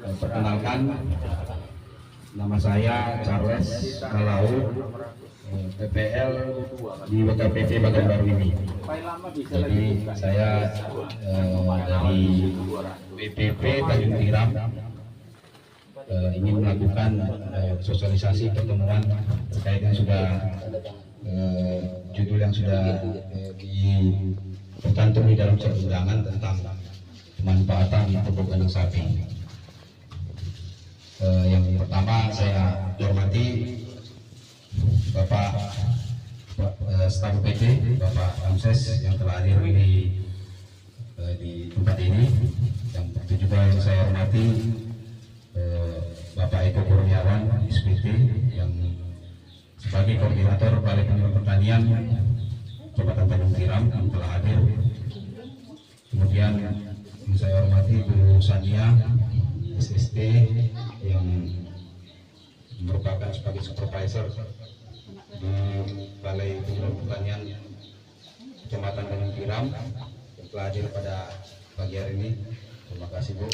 Perkenalkan, nama saya Charles Kalau, PPL di WKPT Baganbaru ini. Jadi saya dari WPP Tanjung Tiram ingin melakukan sosialisasi pertemuan terkait yang sudah judul yang sudah tercantum di dalam surat undangan tentang pemanfaatan pupuk kandang sapi. Yang pertama saya hormati Bapak staf PT Bapak Ramses yang telah hadir di tempat ini. Yang itu juga yang saya hormati Bapak Eko Kurniawan SPT yang sebagai koordinator Balai Penyuluh Pertanian Kabupaten Tanjung Tiram yang telah hadir. Kemudian saya hormati Bu Sania SST yang merupakan sebagai supervisor di Balai Penyuluh Pertanian Kecamatan Tanjung Tiram yang telah hadir pada pagi hari ini. Terima kasih Bu.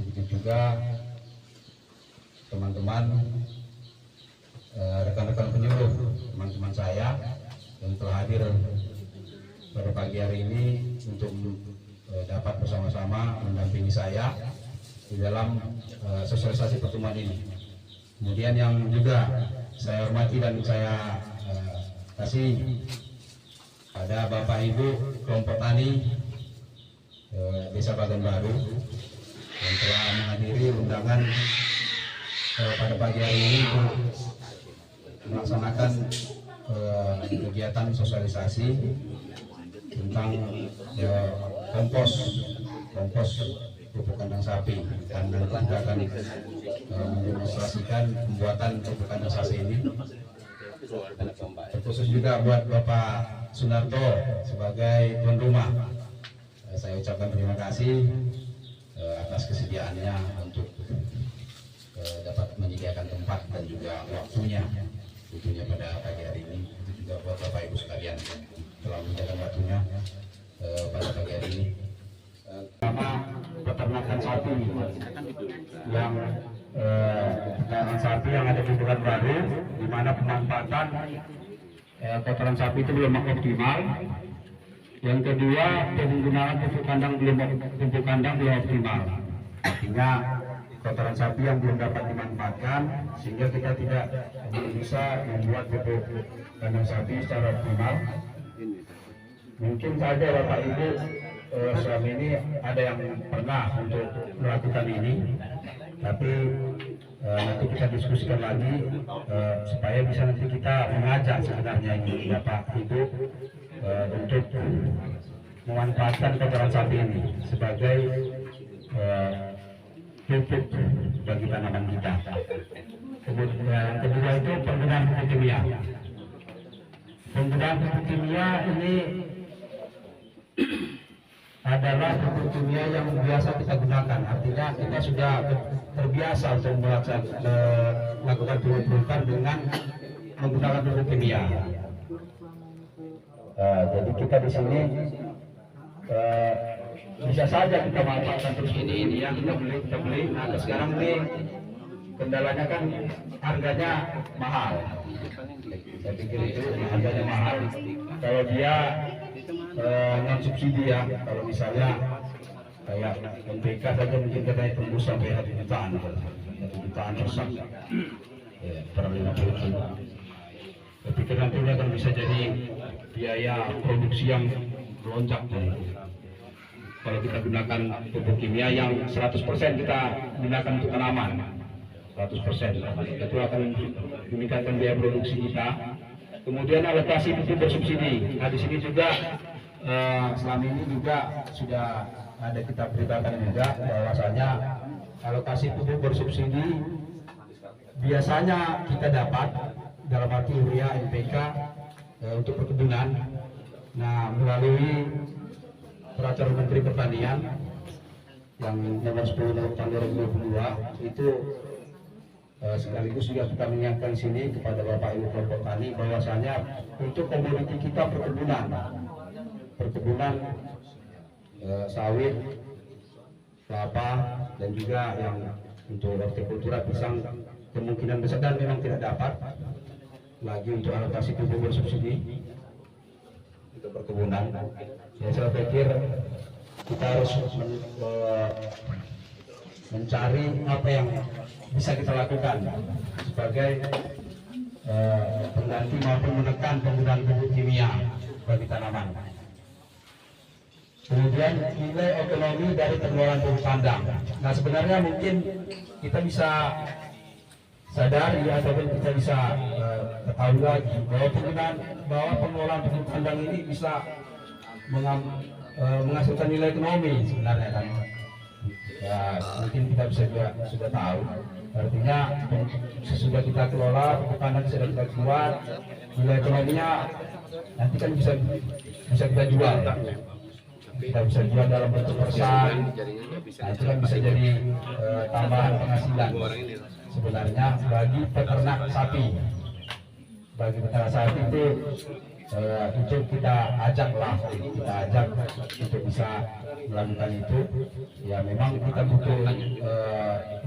Begitu juga teman-teman rekan-rekan penyuluh, teman-teman saya yang telah hadir pada pagi hari ini untuk dapat bersama-sama mendampingi saya di dalam sosialisasi pertemuan ini. Kemudian yang juga saya hormati dan saya kasih ada Bapak Ibu kelompok tani Desa Baganbaru yang telah menghadiri undangan pada pagi hari ini untuk melaksanakan kegiatan sosialisasi tentang kompos pupuk kandang sapi, dan nanti kita akan mendemonstrasikan pembuatan pupuk kandang sapi ini. Khusus juga buat Bapak Sunarto sebagai tuan rumah, saya ucapkan terima kasih atas kesediaannya untuk dapat menyediakan tempat dan juga waktunya tentunya pada pagi hari ini. Itu juga buat Bapak Ibu sekalian telah menyediakan waktunya pada pagi hari ini. Pertama, peternakan sapi yang peternakan sapi yang ada di Baganbaru, di mana pemanfaatan kotoran sapi itu belum optimal. Yang kedua, penggunaan pupuk kandang belum optimal. Artinya kotoran sapi yang belum dapat dimanfaatkan sehingga kita tidak bisa membuat pupuk kandang sapi secara optimal. Mungkin saja Bapak Ibu selama ini ada yang pernah untuk melakukan ini, tapi nanti kita diskusikan lagi supaya bisa nanti kita mengajak sebenarnya ini Bapak Ibu untuk memanfaatkan kotoran sapi ini sebagai pupuk bagi tanaman kita. Kemudian kedua itu penggunaan pupuk kimia. Penggunaan pupuk kimia ini adalah pupuk kimia yang biasa kita gunakan. Artinya kita sudah terbiasa untuk melakukan pemupukan dengan menggunakan pupuk kimia. Jadi kita di sini bisa saja kita manfaatkan terus ini yang kita beli. Nah sekarang ini kendalanya kan harganya mahal. Saya pikir itu harganya mahal. Kalau dia non subsidi ya, kalau misalnya kayak MPK saja mungkin katanya tembus sampai 1 jutaan, 1 jutaan persen, per 50 kilo. Tapi nantinya kan bisa jadi biaya produksi yang melonjak. Kalau kita gunakan pupuk kimia yang 100% kita gunakan untuk tanaman, 100%, itu akan meningkatkan biaya produksi kita. Kemudian alokasi pupuk bersubsidi. Nah di sini juga selama ini juga sudah ada kita beritakan juga bahwasanya alokasi pupuk bersubsidi biasanya kita dapat dalam arti urea, NPK untuk perkebunan. Nah melalui Peraturan Menteri Pertanian yang nomor 10 tahun 2022 itu sekaligus juga kita mengingatkan sini kepada Bapak Ibu kelompok tani bahwasanya untuk komoditi kita perkebunan sawit, kelapa, dan juga yang untuk hortikultura pisang kemungkinan besar dan memang tidak dapat lagi untuk alokasi pupuk bersubsidi untuk perkebunan. Ya, saya pikir kita harus mencari apa yang bisa kita lakukan sebagai pengganti maupun menekan penggunaan pupuk kimia bagi tanaman. Kemudian nilai ekonomi dari pengelolaan pupuk kandang. Nah, sebenarnya mungkin kita bisa sadari ataupun kita bisa ketahui lagi bahwa pengelolaan pupuk kandang ini bisa menghasilkan nilai ekonomi sebenarnya kan. Ya, mungkin kita bisa juga sudah tahu. Artinya sesudah kita kelola pupuk kandang sudah kita buat, nilai ekonominya nanti kan bisa kita jual. Kita bisa jual dalam bentuk persen. Nah, itu kan bisa jadi tambahan penghasilan sebenarnya bagi peternak sapi. Bagi peternak sapi itu kita ajak untuk bisa melakukan itu. Ya memang kita butuh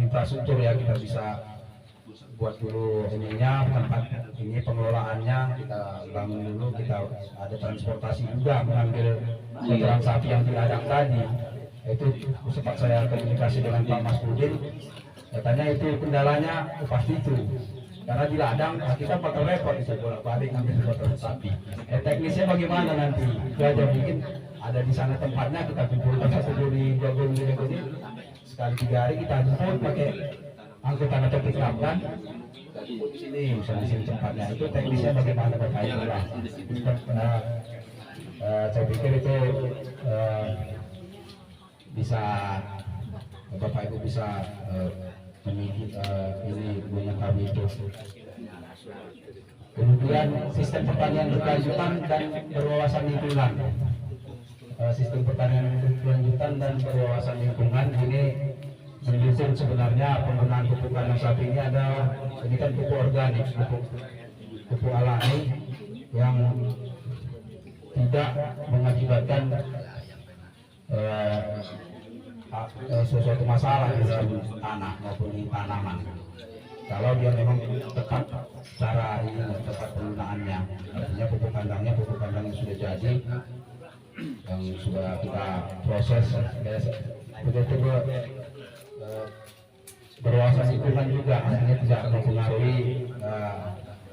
infrastruktur ya, kita bisa buat dulu ininya, tempat ini pengelolaannya kita bangun dulu, kita ada transportasi juga mengambil kotoran sapi yang di ladang tadi. Itu sempat saya komunikasi dengan Pak Mas Budin, katanya itu kendalanya pasti itu karena di ladang kita bakal repot bisa bolak-balik ngambil kotoran sapi. Teknisnya bagaimana nanti? Itu aja, mungkin ada di sana tempatnya, kita kumpulkan satu di Jogong ini sekali 3 hari kita jemput pakai angkutan atau pick-up kan, di sini misalnya di sini tempatnya. Itu teknisnya bagaimana Bapak Ibu lah. Saya pikir itu bisa Bapak Ibu bisa ini punya kami itu. Kemudian sistem pertanian berkelanjutan dan berwawasan lingkungan. Sistem pertanian berkelanjutan dan berwawasan lingkungan ini mendukung sebenarnya penggunaan pupuk kandang sapi ini ini kan pupuk organik, pupuk alami yang tidak mengakibatkan sesuatu masalah di dalam tanah maupun di tanaman. Kalau dia memang tepat cara ini, tepat penggunaannya, artinya pupuk kandang yang sudah jadi, yang sudah kita proses, betul-betul berwawasan lingkungan juga, artinya tidak mempengaruhi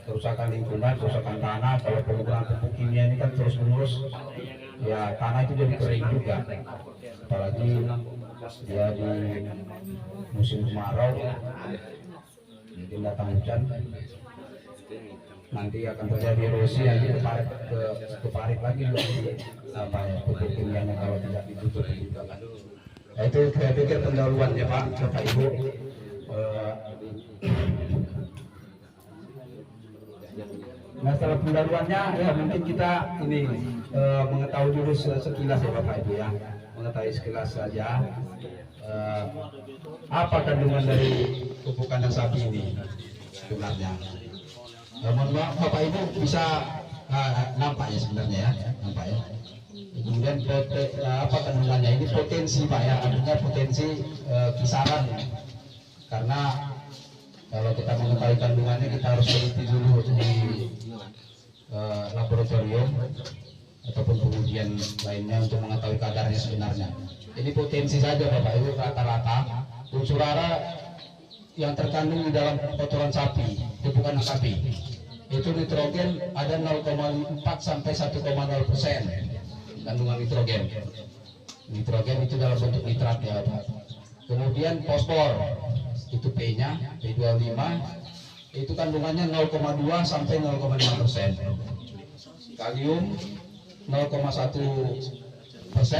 kerusakan lingkungan, kerusakan tanah. Kalau penggunaan pupuk kimia ini kan terus menerus, ya tanah itu jadi kering juga, apalagi dia di musim kemarau, mungkin datang hujan, nanti akan terjadi erosi, nanti keparit lagi apa ya pupuk kimianya kalau tidak ditutup juga kan. Nah, itu saya pikir pendahuluan ya Pak, Bapak Ibu. Nah, setelah pendahuluannya ya mungkin kita ini mengetahui dulu sekilas ya Bapak Ibu ya, mengetahui sekilas saja apa kandungan dari pupuk kandang sapi ini sebenarnya. Mohon maaf Bapak Ibu bisa nampak ya sebenarnya ya, nampak ya. Kemudian apa kandungannya ini potensi Pak ya, artinya potensi kisaran, karena kalau kita mengetahui kandungannya kita harus teliti dulu di laboratorium ataupun pengujian lainnya untuk mengetahui kadarnya sebenarnya. Ini potensi saja Bapak Ibu, rata-rata unsur hara yang terkandung di dalam kotoran sapi, pupuk kandang sapi, itu nitrogen ada 0,4 sampai 1,0% kandungan nitrogen. Nitrogen itu dalam bentuk nitrat ya Pak. Kemudian fosfor itu P-nya P25 itu kandungannya 0,2 sampai 0,5%. Kalium 0,1%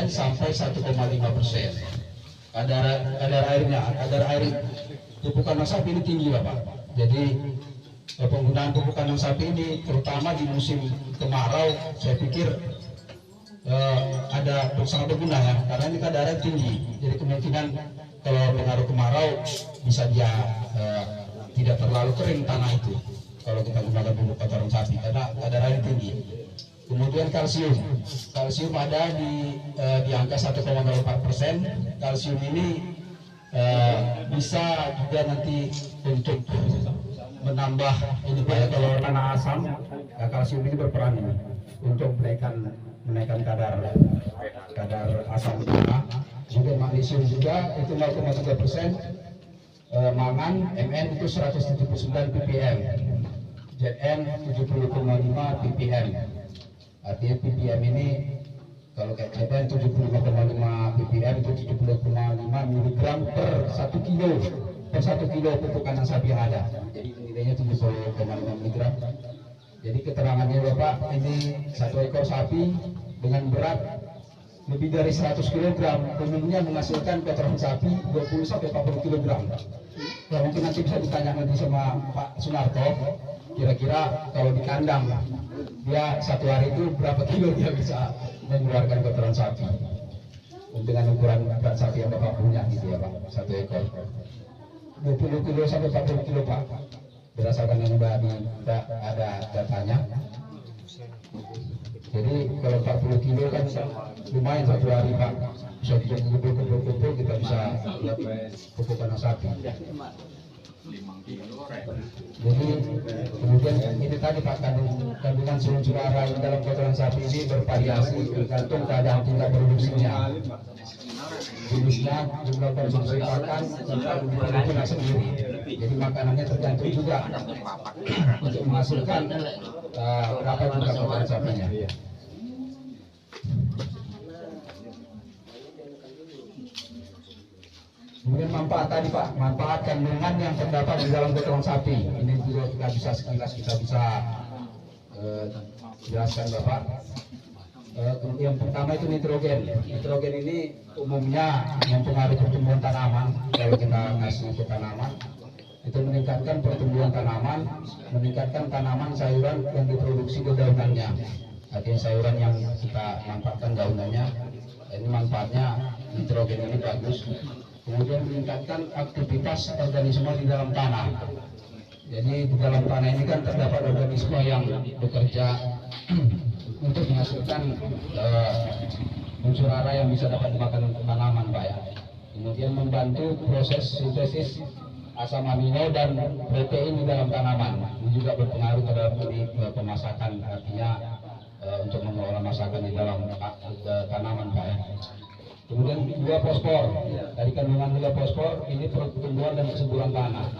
sampai 1,5%. Kadar air pupuk kandang sapi ini tinggi Bapak. Jadi penggunaan pupuk kandang sapi ini terutama di musim kemarau saya pikir ada sangat berguna ya, karena ini kadarnya tinggi. Jadi kemungkinan kalau pengaruh kemarau bisa dia tidak terlalu kering tanah itu kalau kita gunakan pupuk kotoran sapi karena kadar air tinggi. Kemudian kalsium ada di angka 1,04%. Kalsium ini bisa juga nanti untuk menambah ini Pak ya, kalau tanah asam kalsium ini berperan ini untuk menaikkan kadar asam tanah, juga magnesium juga itu 0,3%, mangan Mn itu 179 ppm, Zn 70,5 ppm. Artinya ppm ini kalau kayak Zn 75,5 ppm itu 70,5 mg per 1 kilo pupuk kandang sapi yang ada. Jadi nilainya 70,5 mg. Jadi keterangannya Bapak, ini satu ekor sapi dengan berat lebih dari 100 kg umumnya menghasilkan kotoran sapi 20 sampai 40 kg. Ya mungkin nanti bisa ditanya nanti sama Pak Sunarto, kira-kira kalau di kandang dia satu hari itu berapa kilo dia bisa mengeluarkan kotoran sapi dengan ukuran berat sapi yang Bapak punya gitu ya Pak, satu ekor 20 kilo sampai 40 kilo Pak, berdasarkan yang ada datanya. Jadi kalau 40 kilo kan lumayan satu hari Pak, bisa kumpul kita bisa pupuk kandang sapi. Jadi kemudian ini tadi Pak, kandungan unsur hara dalam kotoran sapi ini bervariasi tergantung keadaan tingkat produksinya, jenisnya, jumlah konsumsi pakan, serta diperhitungkan sendiri. Jadi makanannya tergantung juga untuk menghasilkan berapa jumlah kotoran sapinya. Kemudian manfaat tadi Pak, manfaat kandungan yang terdapat di dalam kotoran sapi. Ini juga kita bisa sekilas jelaskan Bapak. Yang pertama itu nitrogen. Nitrogen ini umumnya mempengaruhi pertumbuhan tanaman. Kalau kita ngasih ke tanaman, itu meningkatkan pertumbuhan tanaman, meningkatkan tanaman sayuran yang diproduksi daunannya. Artinya sayuran yang kita manfaatkan daunannya, ini manfaatnya nitrogen ini bagus. Kemudian meningkatkan aktivitas organisme di dalam tanah. Jadi di dalam tanah ini kan terdapat organisme yang bekerja untuk menghasilkan unsur hara yang bisa dapat dimakan tanaman Pak ya. Kemudian membantu proses sintesis asam amino dan protein di dalam tanaman. Ini juga berpengaruh terhadap pemasakan, artinya untuk mengelola masakan di dalam tanaman Pak ya. Kemudian juga fosfor. Dari kandungan juga fosfor ini pertumbuhan dan kesuburan tanah.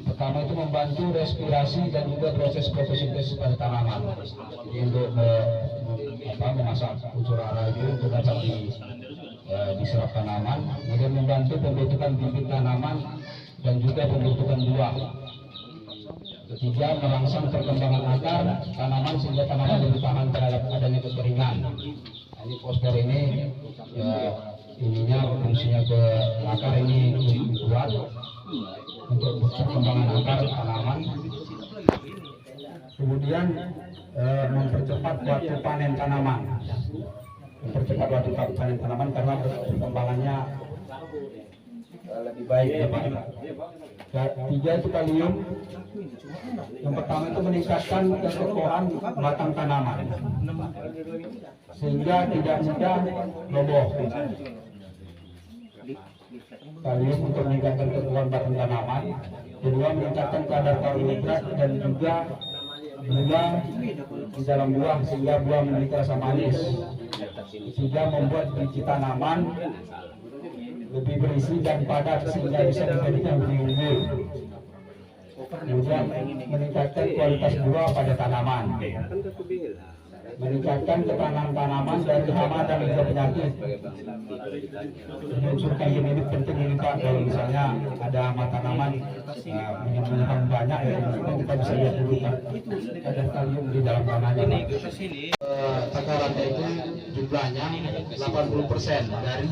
Pertama itu membantu respirasi dan juga proses fotosintesis pada tanaman. Jadi untuk memasak unsur hara itu untuk dapat diserap tanaman. Kemudian membantu pembentukan bibit tanaman dan juga pembentukan buah. Ketiga, merangsang perkembangan akar tanaman sehingga tanaman lebih tahan terhadap adanya kekeringan. Ini fosfor ini ininya fungsinya ke akar ini lebih kuat untuk perkembangan akar tanaman. Kemudian mempercepat waktu panen tanaman, karena perkembangannya lebih baik ya Pak. Tiga itu kalium. Yang pertama itu meningkatkan kekokohan batang tanaman sehingga tidak mudah roboh. Kalium untuk meningkatkan kekokohan batang tanaman. Kedua, meningkatkan kadar karbohidrat dan juga gula di dalam buah sehingga buah memiliki rasa manis. Ketiga, membuat biji tanaman lebih berisi dan padat sehingga bisa dijadikan biji unggul. Kemudian meningkatkan kualitas buah pada tanaman, meningkatkan ketahanan tanaman dari hama dan juga penyakit. Unsur kalium ini penting ini Pak, kalau misalnya ada hama tanaman menyebabkan banyak ya, kita bisa lihat dulu Pak, ada kalium di dalam tanahnya Pak. Takarannya itu jumlahnya 80% dari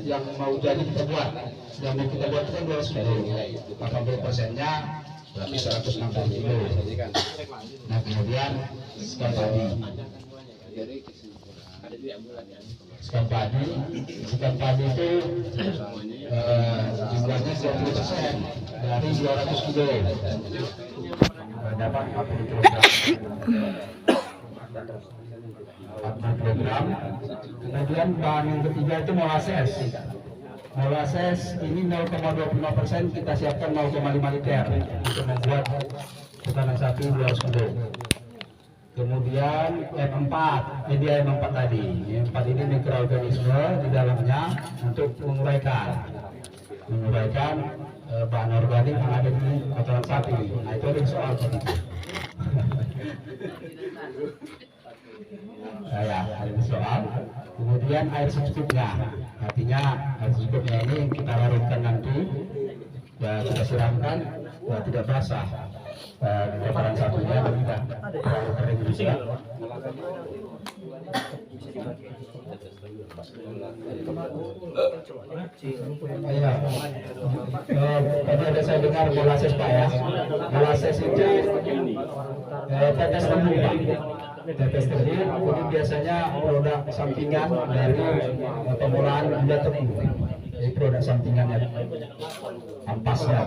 yang mau jadi kita buat. Yang mau kita buat itu kan 200 kilo, 80%-nya berarti 160 kilo. Nah kemudian sekam padi itu jumlahnya 20% dari 200 kilo, dapat 40 kilogram. 40 kilogram. Kemudian bahan yang ketiga itu molasses. Molasses ini 0,25%, kita siapkan 0,5 liter untuk membuat tekanan sapi 200 kilo. Kemudian M4, media M4 tadi. M4 ini mikroorganisme di dalamnya untuk menguraikan bahan organik yang ada di kotoran sapi. Nah itu ada soal tadi. Ya, ada soal. Kemudian air secukupnya, artinya air secukupnya ini kita larutkan nanti, ya kita siramkan, ya tidak basah. Kotoran sapinya tidak terlalu kering juga. Tadi ada saya dengar molasses Pak ya. Molasses itu tetes tebu Pak. Tetes tebu ini biasanya produk sampingan dari pengolahan gula tebu. Jadi produk sampingannya ampasnya.